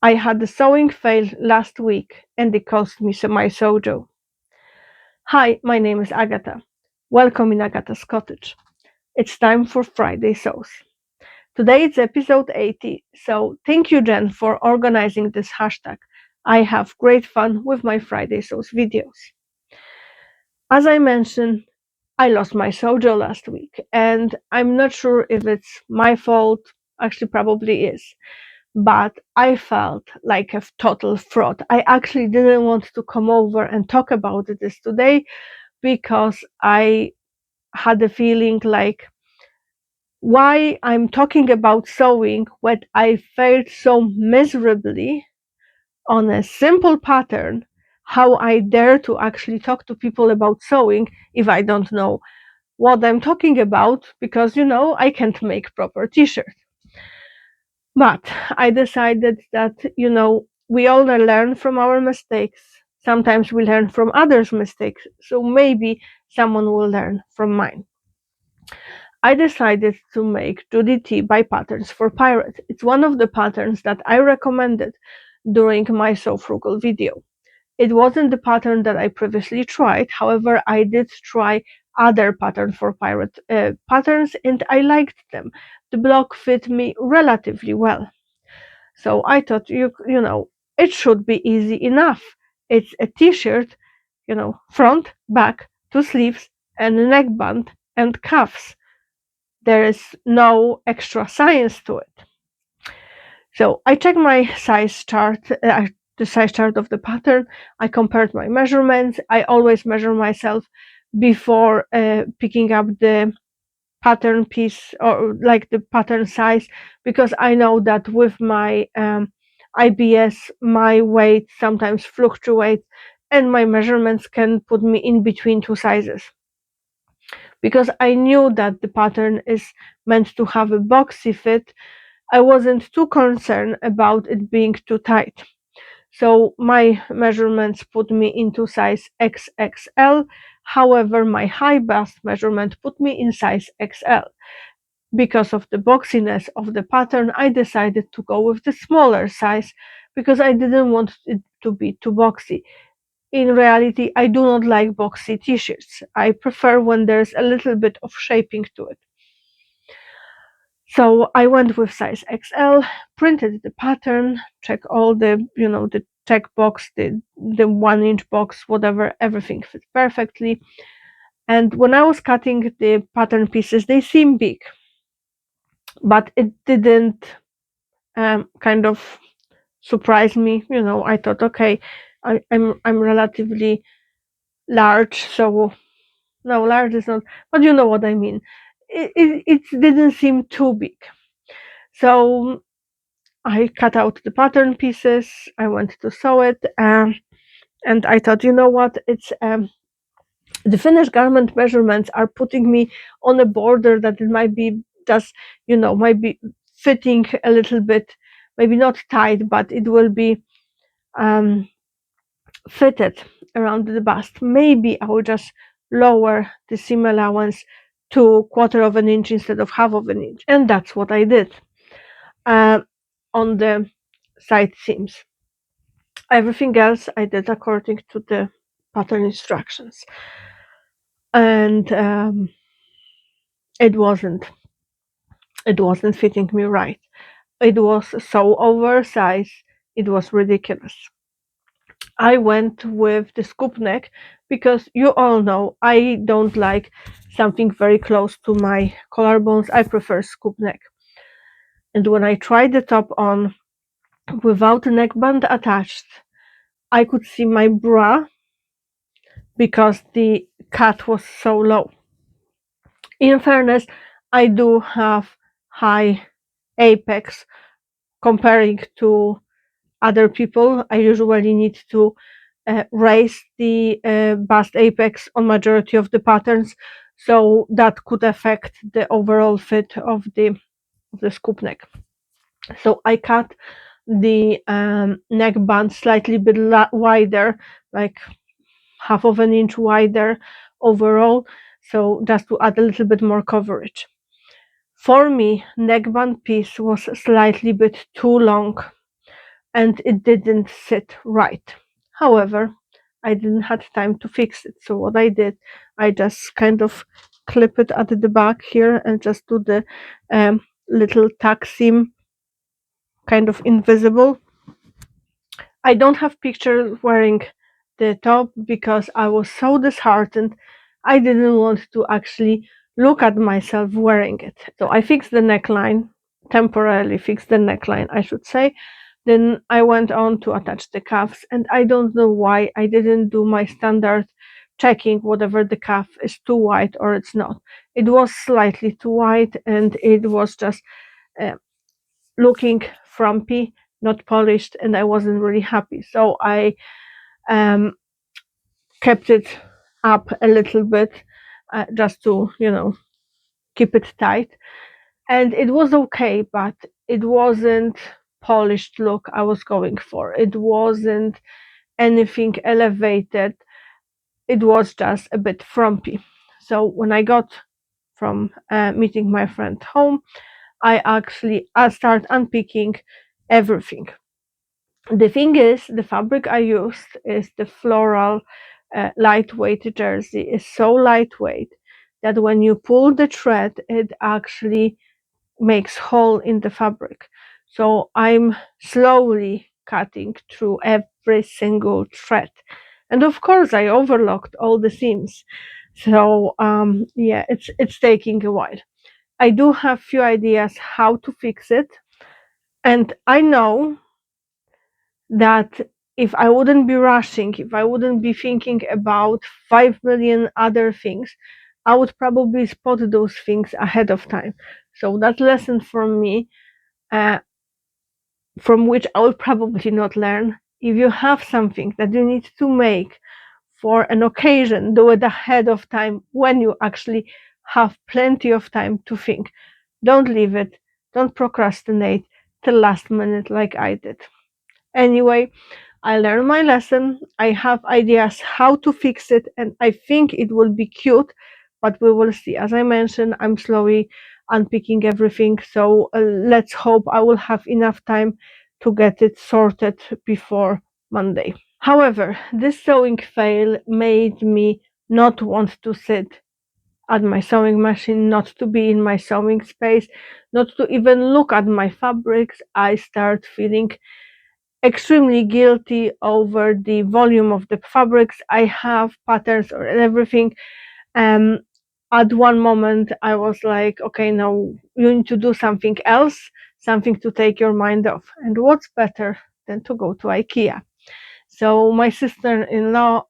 I had a sewing fail last week and it cost me my Sewjo. Hi, my name is Agata. Welcome in Agata's Cottage. It's time for Friday Sews. Today it's episode 80, so thank you Jen for organizing this hashtag. I have great fun with my Friday Sews videos. As I mentioned, I lost my Sewjo last week and I'm not sure if it's my fault, actually probably is. But I felt like a total fraud. I actually didn't want to come over and talk about this today because I had a feeling like why I'm talking about sewing when I failed so miserably on a simple pattern. How I dare to actually talk to people about sewing if I don't know what I'm talking about, because I can't make proper t-shirts. But I decided that, we all learn from our mistakes. Sometimes we learn from others' mistakes. So maybe someone will learn from mine. I decided to make Judy T by Patterns for Pirate. It's one of the patterns that I recommended during my Sew Frugal video. It wasn't the pattern that I previously tried. However, I did try other pattern for pirate patterns and I liked them. The block fit me relatively well. So I thought, it should be easy enough. It's a t-shirt, front, back, two sleeves, and a neckband and cuffs. There is no extra science to it. So I checked my size chart, the size chart of the pattern. I compared my measurements. I always measure myself before picking up the pattern piece or like the pattern size, because I know that with my IBS my weight sometimes fluctuates and my measurements can put me in between two sizes. Because I knew that the pattern is meant to have a boxy fit, I wasn't too concerned about it being too tight. So my measurements put me into size XXL. However, my high bust measurement put me in size XL. Because of the boxiness of the pattern, I decided to go with the smaller size because I didn't want it to be too boxy. In reality, I do not like boxy t-shirts. I prefer when there's a little bit of shaping to it. So I went with size XL, printed the pattern, check all the check box, the 1 inch box, whatever, everything fits perfectly. And when I was cutting the pattern pieces, they seem big, but it didn't kind of surprise me. I thought, okay, I'm relatively large, so no, large is not, but you know what I mean. It didn't seem too big. So I cut out the pattern pieces. I went to sew it, and I thought, you know what? It's the finished garment measurements are putting me on a border that it might be just, might be fitting a little bit, maybe not tight, but it will be fitted around the bust. Maybe I will just lower the seam allowance to 1/4 of an inch instead of 1/2 of an inch, and that's what I did on the side seams. Everything else I did according to the pattern instructions, and it wasn't fitting me right. It was so oversized, it was ridiculous. I went with the scoop neck because you all know I don't like something very close to my collarbones. I prefer scoop neck. And when I tried the top on without a neckband attached, I could see my bra because the cut was so low. In fairness, I do have high apex comparing to other people. I usually need to raise the bust apex on majority of the patterns, so that could affect the overall fit of the scoop neck. So I cut the neck band slightly bit wider, like 1/2 of an inch wider overall, so just to add a little bit more coverage. For me, neckband piece was slightly bit too long, and it didn't sit right. However, I didn't have time to fix it. So what I did, I just kind of clip it at the back here and just do the little tack seam kind of invisible. I don't have pictures wearing the top because I was so disheartened. I didn't want to actually look at myself wearing it. So I fixed the neckline, temporarily fixed the neckline, I should say. Then I went on to attach the cuffs, and I don't know why I didn't do my standard checking whatever the cuff is too wide or it's not. It was slightly too wide, and it was just uh, looking frumpy, not polished, and I wasn't really happy. So I um, kept it up a little bit just to, keep it tight. And it was okay, but it wasn't polished look I was going for. It wasn't anything elevated. It was just a bit frumpy. So when I got from meeting my friend home, I start unpicking everything. The thing is, the fabric I used is the floral lightweight jersey. It's so lightweight that when you pull the thread, it actually makes hole in the fabric. So I'm slowly cutting through every single thread. And of course, I overlocked all the seams. So yeah, it's taking a while. I do have few ideas how to fix it, and I know that if I wouldn't be rushing, if I wouldn't be thinking about 5 million other things, I would probably spot those things ahead of time. So that lesson from me, uh, from which I will probably not learn. If you have something that you need to make for an occasion, do it ahead of time when you actually have plenty of time to think. Don't leave it, don't procrastinate till last minute like I did. Anyway, I learned my lesson. I have ideas how to fix it, and I think it will be cute, but we will see. As I mentioned, I'm slowly unpicking everything, so let's hope I will have enough time to get it sorted before Monday. However, this sewing fail made me not want to sit at my sewing machine, not to be in my sewing space, not to even look at my fabrics. I start feeling extremely guilty over the volume of the fabrics I have, patterns or everything. Um, at one moment, I was like, okay, now you need to do something else, something to take your mind off. And what's better than to go to IKEA? So my sister-in-law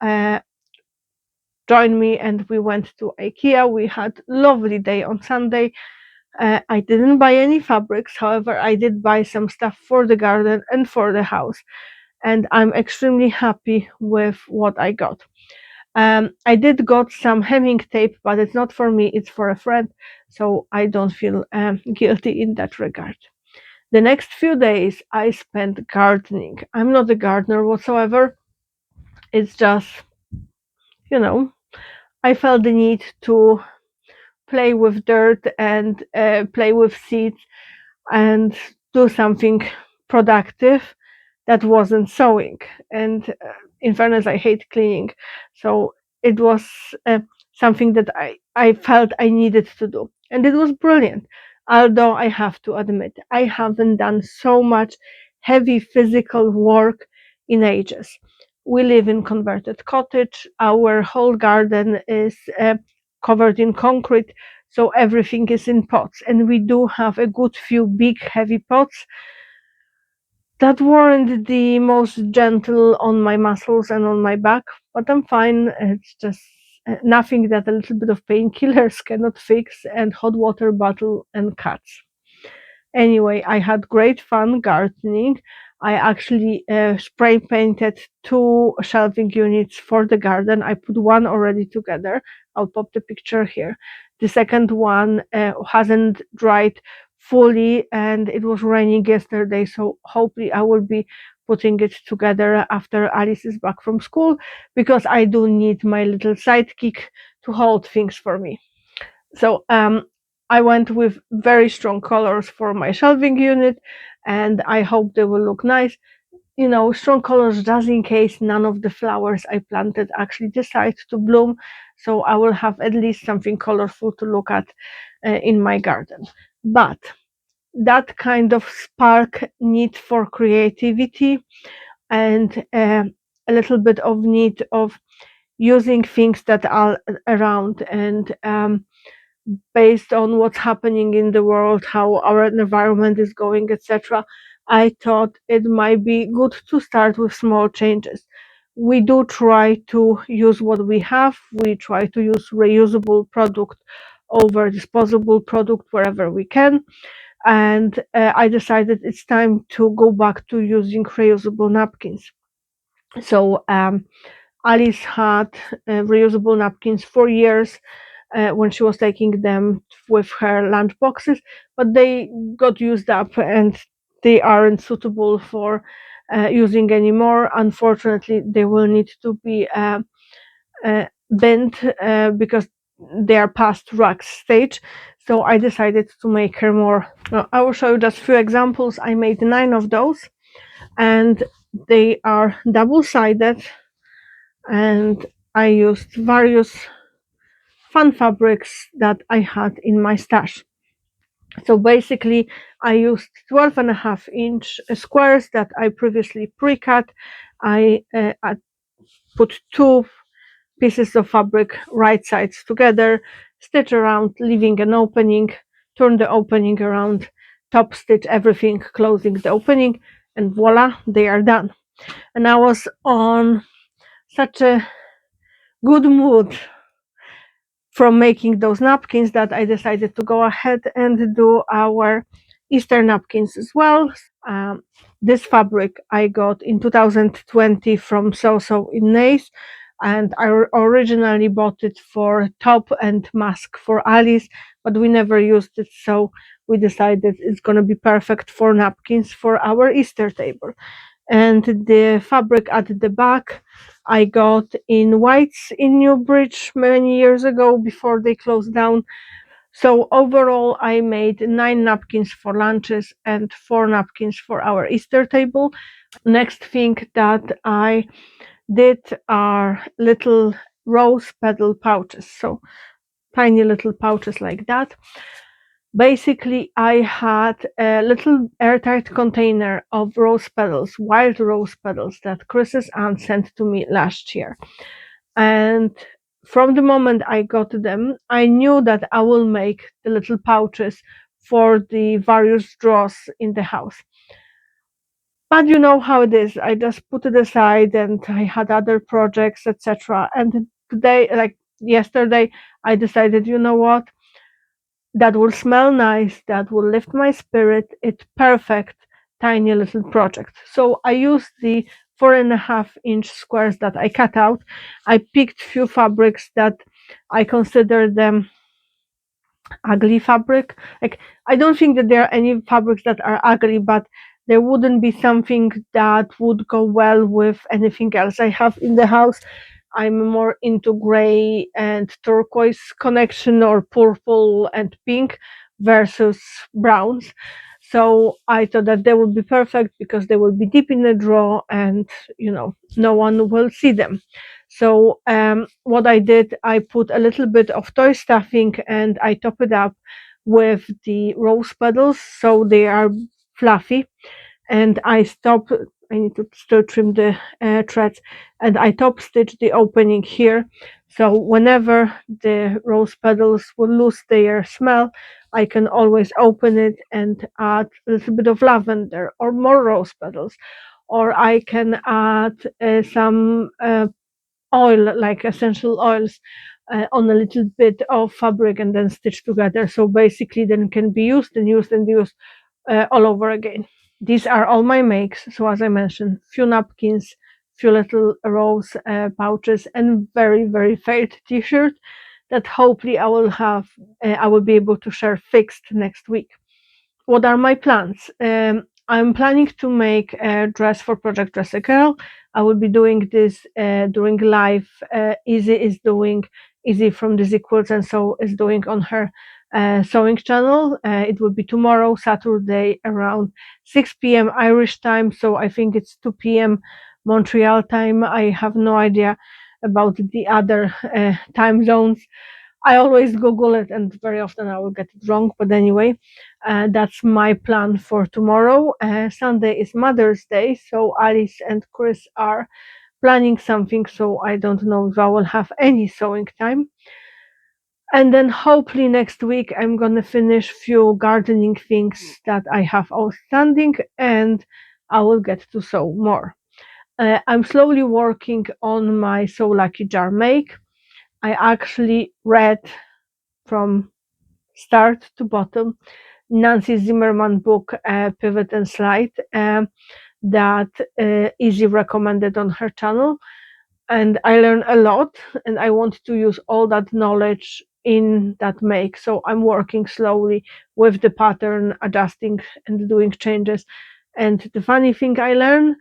joined me, and we went to IKEA. We had lovely day on Sunday. I didn't buy any fabrics, however, I did buy some stuff for the garden and for the house, and I'm extremely happy with what I got. I did got some hemming tape, but it's not for me, it's for a friend, so I don't feel guilty in that regard. The next few days I spent gardening. I'm not a gardener whatsoever. It's just, you know, I felt the need to play with dirt and play with seeds and do something productive that wasn't sewing. And in fairness, I hate cleaning. So it was something that I felt I needed to do. And it was brilliant. Although I have to admit, I haven't done so much heavy physical work in ages. We live in converted cottage. Our whole garden is covered in concrete, so everything is in pots. And we do have a good few big heavy pots that weren't the most gentle on my muscles and on my back, but I'm fine. It's just nothing that a little bit of painkillers cannot fix, and hot water bottle and cats. Anyway, I had great fun gardening. I actually spray painted two shelving units for the garden. I put one already together. I'll pop the picture here. The second one hasn't dried fully, and it was raining yesterday, so hopefully I will be putting it together after Alice is back from school, because I do need my little sidekick to hold things for me. So I went with very strong colors for my shelving unit, and I hope they will look nice. strong colors just in case none of the flowers I planted actually decide to bloom. So I will have at least something colorful to look at in my garden. But that kind of spark need for creativity and a little bit of need of using things that are around and based on what's happening in the world, how our environment is going, etc. I thought it might be good to start with small changes. We do try to use what we have. We try to use reusable product over disposable product wherever we can. And I decided it's time to go back to using reusable napkins. So Alice had reusable napkins for years when she was taking them with her lunch boxes, but they got used up and they aren't suitable for using anymore. Unfortunately, they will need to be bent because they are past rack stage. So I decided to make her more. I will show you just a few examples. I made 9 of those, and they are double-sided, and I used various fun fabrics that I had in my stash. So basically, I used 12.5-inch squares that I previously pre-cut. I put 2 pieces of fabric right sides together, stitch around, leaving an opening, turn the opening around, top stitch everything, closing the opening, and voila, they are done. And I was on such a good mood from making those napkins that I decided to go ahead and do our Easter napkins as well. Um, this fabric I got in 2020 from Sewjo in Nice, and I originally bought it for top and mask for Alice, but we never used it, so we decided it's going to be perfect for napkins for our Easter table. And the fabric at the back I got in Whites in Newbridge many years ago before they closed down. So overall, I made 9 napkins for lunches and 4 napkins for our Easter table. Next thing that I did are little rose petal pouches. So tiny little pouches like that. Basically, I had a little airtight container of rose petals, wild rose petals that Chris's aunt sent to me last year. And from the moment I got them, I knew that I will make the little pouches for the various drawers in the house. But you know how it is. I just put it aside and I had other projects, etc. And today, like yesterday, I decided, you know what? That will smell nice, that will lift my spirit. It's perfect tiny little project. So I used the 4.5-inch squares that I cut out. I picked few fabrics that I consider them ugly fabric. Like, I don't think that there are any fabrics that are ugly, but there wouldn't be something that would go well with anything else I have in the house. I'm more into gray and turquoise connection, or purple and pink versus browns. So I thought that they would be perfect because they will be deep in the drawer and no one will see them. So what I did, I put a little bit of toy stuffing and I top it up with the rose petals so they are fluffy. And I need to still trim the threads, and I top stitch the opening here. So whenever the rose petals will lose their smell, I can always open it and add a little bit of lavender or more rose petals, or I can add some oil, like essential oils, on a little bit of fabric and then stitch together. So basically, then can be used and used and used all over again. These are all my makes. So as I mentioned, few napkins, few little rose pouches, and very very felt T-shirt that hopefully I will be able to share fixed next week. What are my plans? I'm planning to make a dress for Project Dress a Girl. I will be doing this during live. Izzy from Dizzy Quilts and So is doing on her sewing channel. It will be tomorrow, Saturday, around 6 p.m. Irish time. So I think it's 2 p.m. Montreal time. I have no idea about the other time zones. I always Google it, and very often I will get it wrong. But anyway, that's my plan for tomorrow. Sunday is Mother's Day, so Alice and Chris are planning something. So I don't know if I will have any sewing time. And then hopefully next week I'm gonna finish few gardening things that I have outstanding, and I will get to sew more. I'm slowly working on my Sew Lucky jar make. I actually read from start to bottom Nancy Zimmerman book, Pivot and Slide, that Izzy recommended on her channel, and I learned a lot, and I want to use all that knowledge in that make. So I'm working slowly with the pattern, adjusting and doing changes. And the funny thing I learned,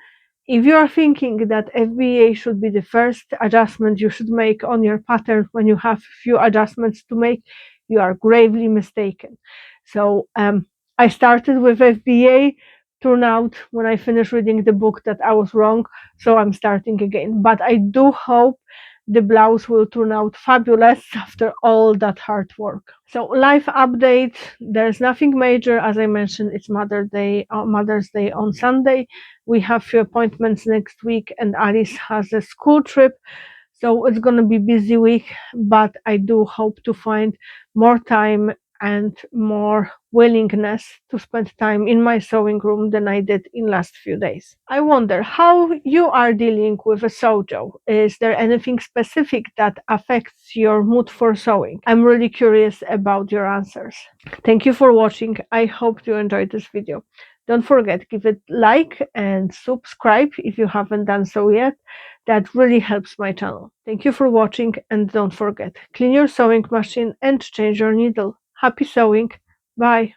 if you are thinking that FBA should be the first adjustment you should make on your pattern when you have few adjustments to make, you are gravely mistaken. So I started with FBA, turned out when I finished reading the book that I was wrong, so I'm starting again. But I do hope the blouse will turn out fabulous after all that hard work. So life update, there's nothing major. As I mentioned, it's Mother's Day on Sunday. We have few appointments next week, and Alice has a school trip. So it's going to be busy week, but I do hope to find more time and more willingness to spend time in my sewing room than I did in last few days. I wonder how you are dealing with a Sewjo. Is there anything specific that affects your mood for sewing? I'm really curious about your answers. Thank you for watching. I hope you enjoyed this video. Don't forget, give it like and subscribe if you haven't done so yet. That really helps my channel. Thank you for watching, and don't forget, clean your sewing machine and change your needle. Happy sewing. Bye.